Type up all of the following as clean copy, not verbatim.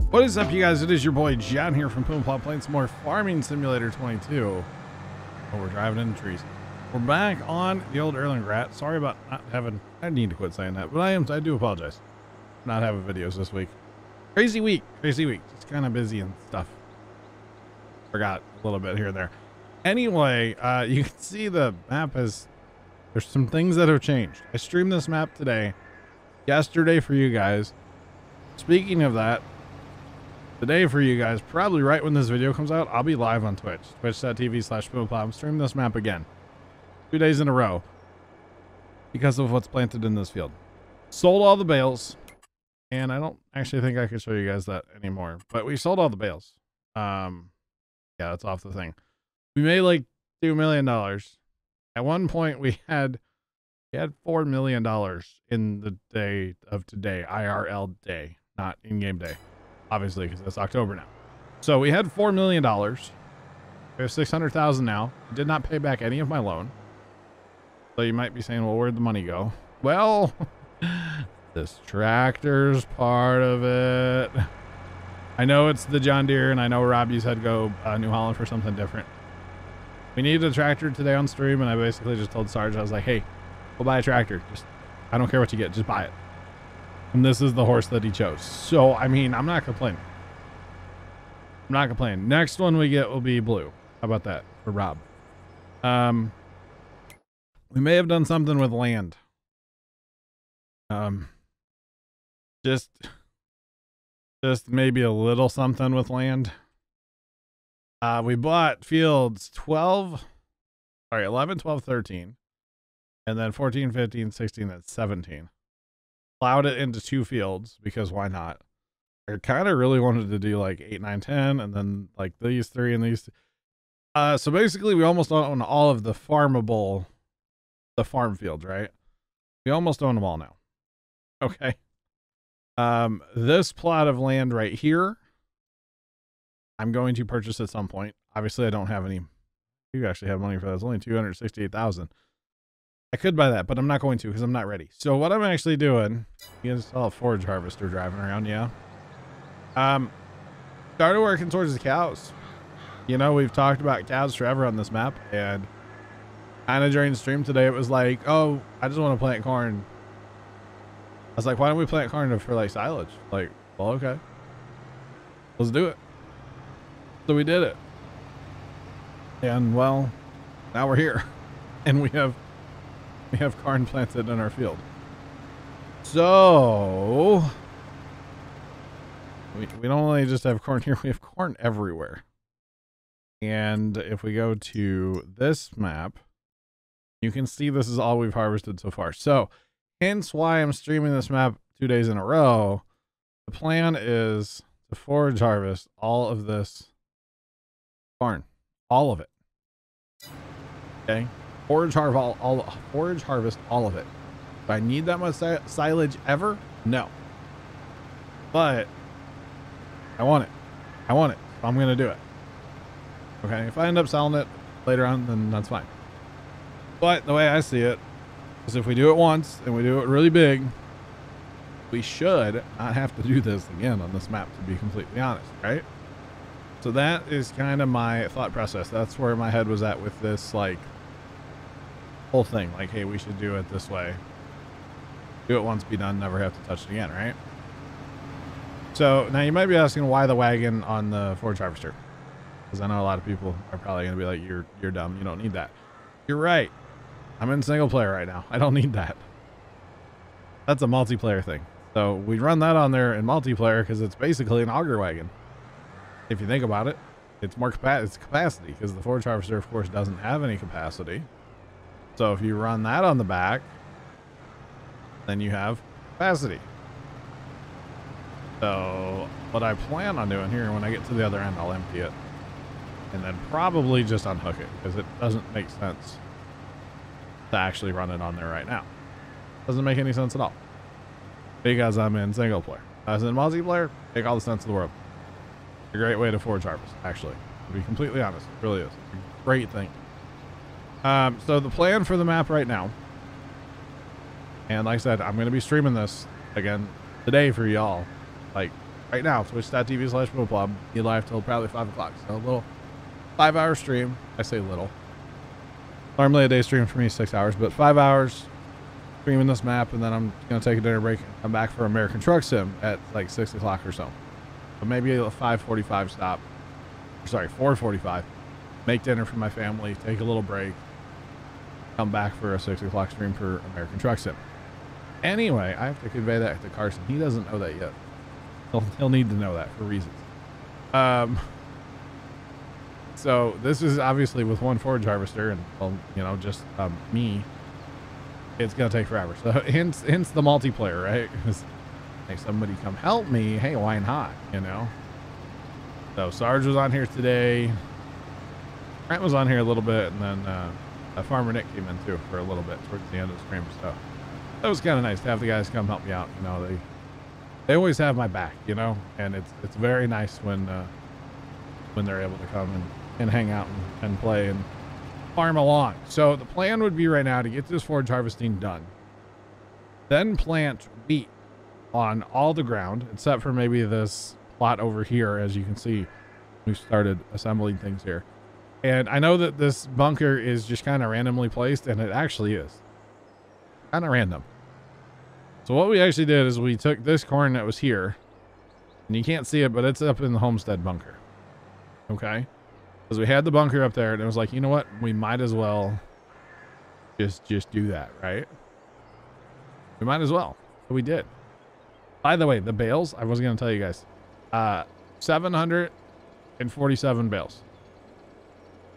What is up, you guys? It is your boy John here from PumaPlow playing some more Farming Simulator 22. Oh, we're driving in the trees. We're back on the old Erlengrat. Sorry about not having, I need to quit saying that, but I do apologize for not having videos this week. Crazy week. Just kind of busy and stuff. Forgot a little bit here and there. Anyway, you can see the map there's some things that have changed. I streamed this map yesterday for you guys. Speaking of that, today for you guys, probably right when this video comes out, I'll be live on Twitch. Twitch.tv/PumaPlow. I'm streaming this map again. 2 days in a row. Because of what's planted in this field. Sold all the bales. And I don't actually think I could show you guys that anymore. But we sold all the bales. Yeah, that's off the thing. We made like $2 million. At one point we had $4 million in the day of today. IRL day. Not in-game day. Obviously, because it's October now. So we had $4 million. We have $600,000 now. I did not pay back any of my loan. So you might be saying, well, where'd the money go? Well, this tractor's part of it. I know it's the John Deere, and I know Robbie said go New Holland for something different. We needed a tractor today on stream, and I basically just told Sarge, I was like, hey, go buy a tractor. I don't care what you get, just buy it. And this is the horse that he chose. So, I mean, I'm not complaining. Next one we get will be blue. How about that for Rob? We may have done something with land. Just maybe a little something with land. We bought fields 11, 12, 13. And then 14, 15, 16, and 17. Plowed it into 2 fields because why not? I kind of really wanted to do like 8, 9, 10, and then like these 3 and these. So basically we almost own all of the farm fields, right? We almost own them all now. Okay. This plot of land right here, I'm going to purchase at some point. Obviously I don't have any. You actually have money for that. It's only 268,000. I could buy that, but I'm not going to because I'm not ready. So what I'm actually doing, you guys saw a forage harvester driving around, yeah. Started working towards the cows. You know, we've talked about cows forever on this map, and kind of during the stream today, it was like, oh, I just want to plant corn. I was like, why don't we plant corn for like silage? Like, well, okay, let's do it. So we did it, and well, now we're here, and we have corn planted in our field. So we don't only just have corn here, we have corn everywhere. And if we go to this map, you can see this is all we've harvested so far. So hence why I'm streaming this map 2 days in a row. The plan is to forage harvest all of this corn, all of it. Okay. Forage harvest all of it. Do I need that much silage ever? No. But I want it. So I'm going to do it. Okay. If I end up selling it later on, then that's fine. But the way I see it is if we do it once and we do it really big, we should not have to do this again on this map, to be completely honest, right? So that is kind of my thought process. That's where my head was at with this, like, whole thing. Like, hey, we should do it this way. Do it once, be done, never have to touch it again, right? So now you might be asking why the wagon on the forage harvester, because I know a lot of people are probably going to be like, you're dumb, you don't need that. You're right. I'm in single player right now. I don't need that. That's a multiplayer thing. So we run that on there in multiplayer because it's basically an auger wagon. If you think about it, it's more capacity, because the forage harvester, of course, doesn't have any capacity. So if you run that on the back, then you have capacity. So what I plan on doing here, when I get to the other end, I'll empty it. And then probably just unhook it, because it doesn't make sense to actually run it on there right now. Doesn't make any sense at all. Because I'm in single player. As in multiplayer, make all the sense in the world. A great way to forage harvest, actually. To be completely honest, it really is. It's a great thing. So the plan for the map right now, and like I said, I'm going to be streaming this again today for y'all, like right now, twitch.tv/PumaPlow. Be live till probably 5 o'clock. So a little 5-hour stream. I say little. Normally a day stream for me is 6 hours, but 5 hours streaming this map, and then I'm going to take a dinner break and come back for American Truck Sim at like 6 o'clock or so. So maybe a 5:45 stop. Sorry, 4:45. Make dinner for my family, take a little break, come back for a 6 o'clock stream for American Truck Sim. Anyway, I have to convey that to Carson. He doesn't know that yet. He'll need to know that for reasons. So this is obviously with one forage harvester, and well, you know, just me. It's gonna take forever. So hence the multiplayer, right? Because hey, somebody come help me. Hey, why not? You know. So Sarge was on here today. Brent was on here a little bit, and then Farmer Nick came in too for a little bit towards the end of the stream. So that was kind of nice to have the guys come help me out. You know, they always have my back. You know, and it's very nice when they're able to come and hang out and play and farm along. So the plan would be right now to get this forage harvesting done, then plant wheat on all the ground except for maybe this plot over here. As you can see, we started assembling things here, and I know that this bunker is just kind of randomly placed, and it actually is kind of random. So what we actually did is we took this corn that was here, and you can't see it, but it's up in the homestead bunker. Okay, because we had the bunker up there, and it was like, you know what, we might as well just do that, right? We might as well. So we did. By the way, the bales, I was going to tell you guys, 747 bales,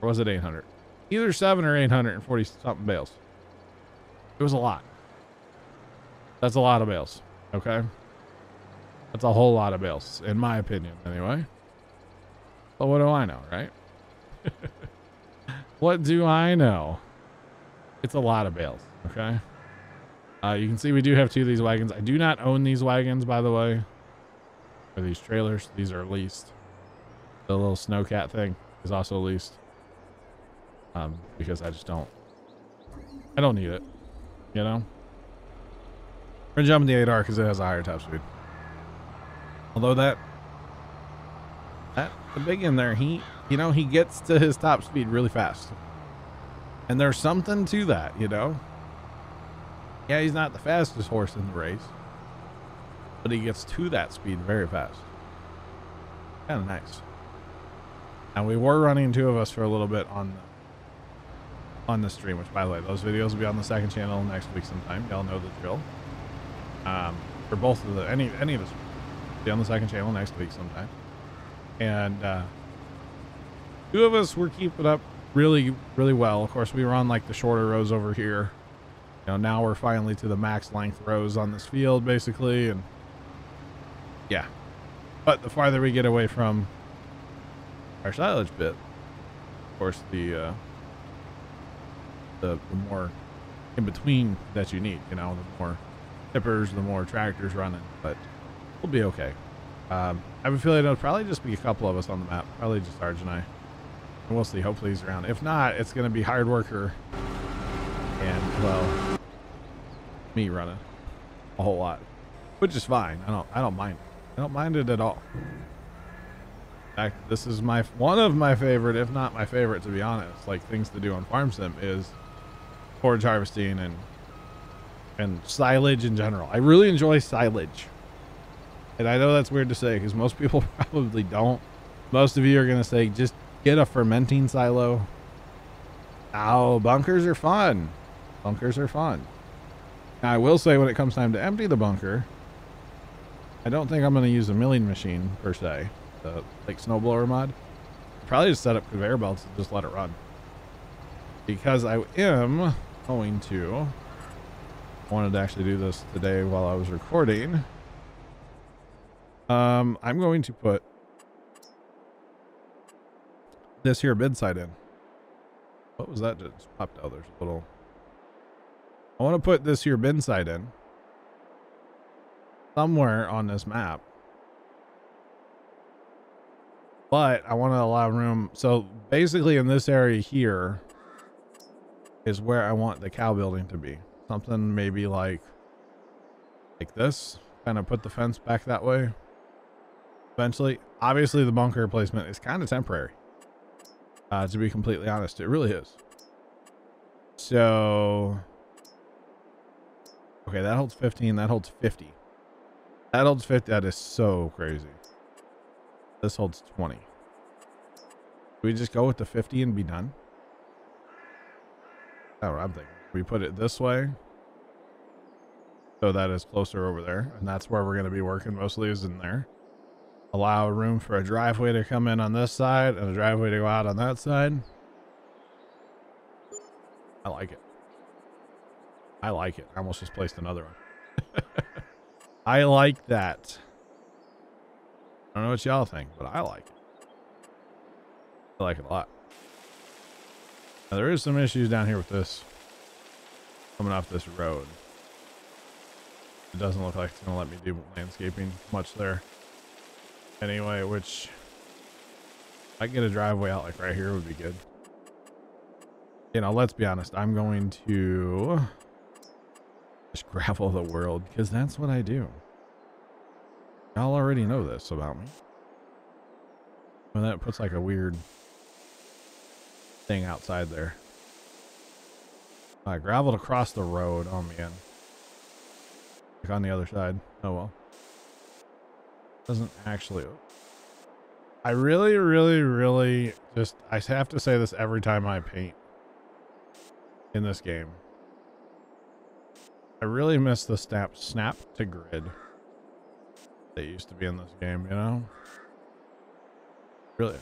or was it 800? Either 7 or 840 something bales. It was a lot. That's a lot of bales. Okay, that's a whole lot of bales, in my opinion, anyway. But what do I know, right? What do I know? It's a lot of bales. Okay. You can see we do have 2 of these wagons. I do not own these wagons, by the way, or these trailers. These are leased. The little snowcat thing is also leased, because I don't need it, you know. We're jumping the 8R because it has a higher top speed. Although the big in there, he gets to his top speed really fast, and there's something to that, you know. Yeah, he's not the fastest horse in the race, but he gets to that speed very fast. Kind of nice. And we were running 2 of us for a little bit on the stream, which, by the way, those videos will be on the second channel next week sometime. Y'all know the drill. For both of any of us, be on the second channel next week sometime. And 2 of us were keeping up really, really well. Of course, we were on like the shorter rows over here. You know, now we're finally to the max length rows on this field, basically, and yeah. But the farther we get away from our silage bit, of course, the more in between that you need. You know, the more tippers, the more tractors running. But we'll be okay. I have a feeling it'll probably just be a couple of us on the map. Probably just Sarge and I. And we'll see. Hopefully he's around. If not, it's going to be hard worker and, well, me running a whole lot, which is fine. I don't mind. I don't mind it at all. In fact, this is one of my favorite, if not my favorite, to be honest, like things to do on Farm Sim is forage harvesting and silage in general. I really enjoy silage. And I know that's weird to say because most people probably don't. Most of you are going to say, just get a fermenting silo. Oh, bunkers are fun. Bunkers are fun. Now, I will say when it comes time to empty the bunker, I don't think I'm going to use a milling machine per se, the like snowblower mod. Probably just set up conveyor belts and just let it run. Because I am going to, I wanted to actually do this today while I was recording. I'm going to put this here bid side in. What was that just popped out? There's a little, I want to put this here bin side in somewhere on this map, but I want to allow room. So basically in this area here is where I want the cow building to be. Something maybe like this, kind of put the fence back that way. eventually. Obviously, the bunker replacement is kind of temporary. To be completely honest, it really is. So, okay, that holds 15. That holds 50. That holds 50. That is so crazy. This holds 20. Do we just go with the 50 and be done? That's what I'm thinking. We put it this way. So that is closer over there. And that's where we're going to be working mostly, is in there. Allow room for a driveway to come in on this side and a driveway to go out on that side. I like it. I like it. I almost just placed another one. I like that. I don't know what y'all think, but I like it. I like it a lot. Now, there is some issues down here with this coming off this road. It doesn't look like it's going to let me do landscaping much there. Anyway, which if I get a driveway out like right here would be good. You know, let's be honest. I'm going to just gravel the world because that's what I do. Y'all already know this about me. Well, that puts like a weird thing outside there. I graveled across the road. Oh man. Like on the other side. Oh well. Doesn't actually. I really just, I have to say this every time I paint in this game. I really miss the snap to grid that used to be in this game, you know? Really.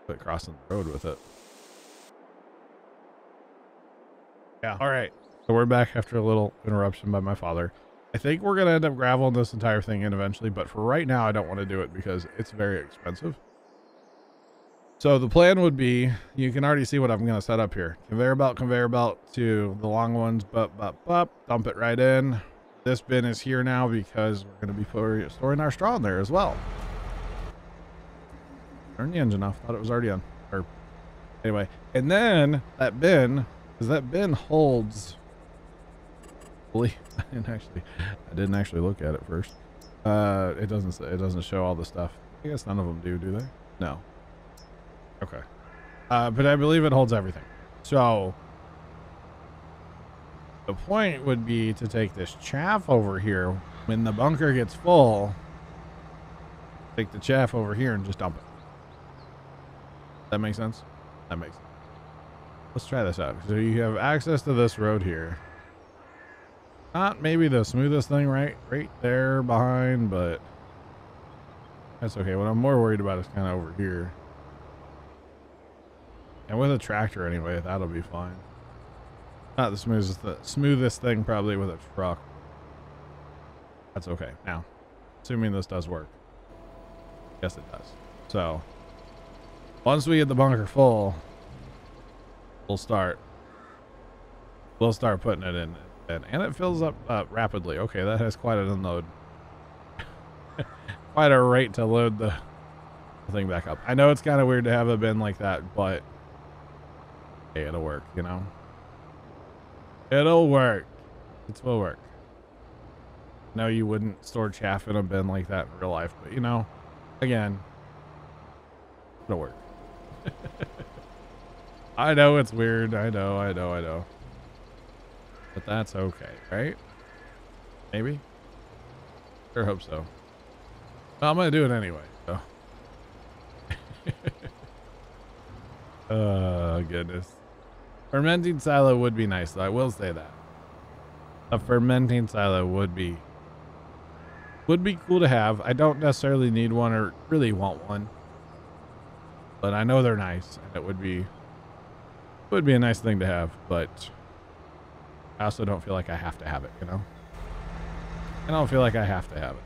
Quit crossing the road with it. Yeah. All right. So we're back after a little interruption by my father. I think we're going to end up graveling this entire thing in eventually, but for right now, I don't want to do it because it's very expensive. So the plan would be, you can already see what I'm going to set up here. Conveyor belt to the long ones, dump it right in. This bin is here now because we're going to be storing our straw in there as well. Turn the engine off. Thought it was already on. Or anyway, and then that bin, because that bin holds. I didn't actually look at it first. It doesn't show all the stuff. I guess none of them do they? No. Okay. But I believe it holds everything. So the point would be to take this chaff over here when the bunker gets full. Take the chaff over here and just dump it. That makes sense? That makes sense. Let's try this out. So you have access to this road here. Not maybe the smoothest thing right there behind, but that's okay. What I'm more worried about is kind of over here. And with a tractor anyway, that'll be fine. Not the smoothest thing probably with a truck. That's okay. Now, assuming this does work. Yes, it does. So once we get the bunker full, we'll start putting it in. And it fills up rapidly. Okay, that has quite an unload. Quite a rate to load the thing back up. I know it's kind of weird to have a bin like that, but hey, it'll work, you know? It'll work. It will work. No, you wouldn't store chaff in a bin like that in real life, but you know, again, it'll work. I know it's weird. I know. But that's okay, right? Maybe? Sure hope so. Well, I'm going to do it anyway, so. Oh, goodness. Fermenting silo would be nice, though. I will say that. A fermenting silo would be cool to have. I don't necessarily need one or really want one. But I know they're nice, and it would be a nice thing to have, but I also don't feel like I have to have it, you know? I don't feel like I have to have it.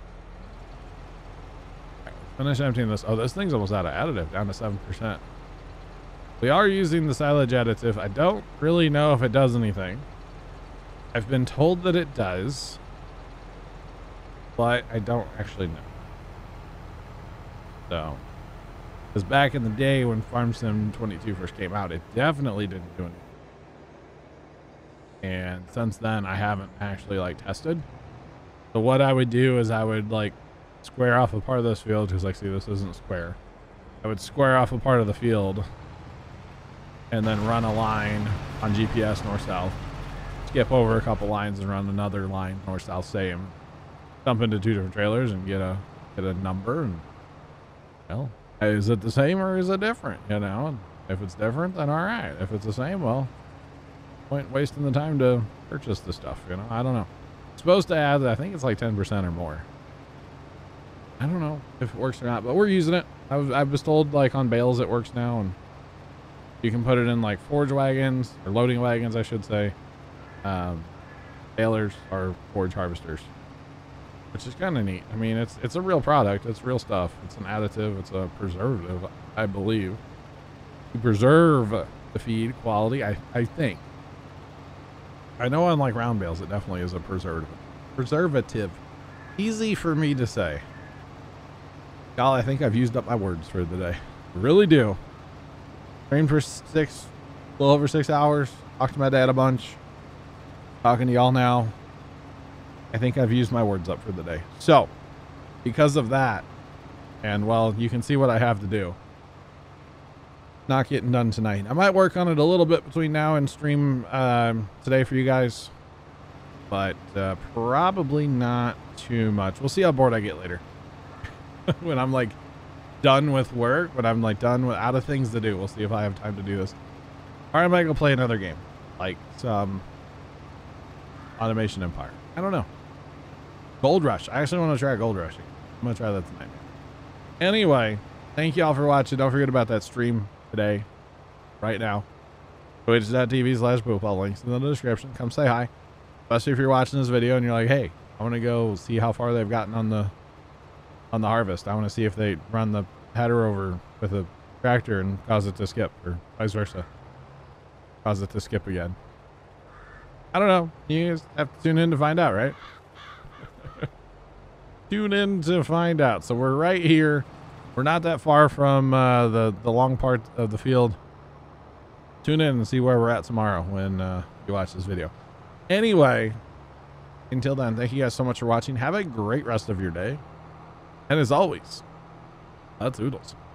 Right, finish emptying this. Oh, this thing's almost out of additive, down to 7%. We are using the silage additive. I don't really know if it does anything. I've been told that it does, but I don't actually know. So, because back in the day when Farm Sim 22 first came out, it definitely didn't do anything. And since then I haven't actually like tested. So what I would do is I would like square off a part of this field, because like, see, this isn't square. I would square off a part of the field and then run a line on GPS north-south, skip over a couple lines and run another line north-south, same. Dump into 2 different trailers and get a number, and well, is it the same or is it different? You know, and if it's different, then all right. If it's the same, well, point wasting the time to purchase the stuff. You know, I don't know. It's supposed to add, I think it's like 10% or more. I don't know if it works or not, but we're using it. I was told like on bales it works now, and you can put it in like forage wagons or loading wagons, I should say. Balers are forage harvesters, which is kind of neat. I mean, it's a real product. It's real stuff. It's an additive. It's a preservative, I believe, to preserve the feed quality. I think. I know on like round bales, it definitely is a preservative. Easy for me to say. Y'all, I think I've used up my words for the day. I really do. Trained for a little over 6 hours. Talked to my dad a bunch. Talking to y'all now. I think I've used my words up for the day. So, because of that, and well, you can see what I have to do. Not getting done tonight. I might work on it a little bit between now and stream today for you guys, but probably not too much. We'll see how bored I get later. When I'm like done with work, when I'm like done with out of things to do. We'll see if I have time to do this. Or I might go play another game, like some Automation Empire. I don't know. Gold Rush. I actually want to try Gold Rush. I'm going to try that tonight. Anyway, thank you all for watching. Don't forget about that stream today, right now. Twitch.tv/PumaPlow. Links in the description. Come say hi. Especially if you're watching this video and you're like, hey, I want to go see how far they've gotten on the harvest. I want to see if they run the header over with a tractor and cause it to skip, or vice versa. Cause it to skip again. I don't know. You guys have to tune in to find out, right? Tune in to find out. So we're right here. We're not that far from the long part of the field. Tune in and see where we're at tomorrow when you watch this video. Anyway, until then, thank you guys so much for watching. Have a great rest of your day. And as always, that's oodles.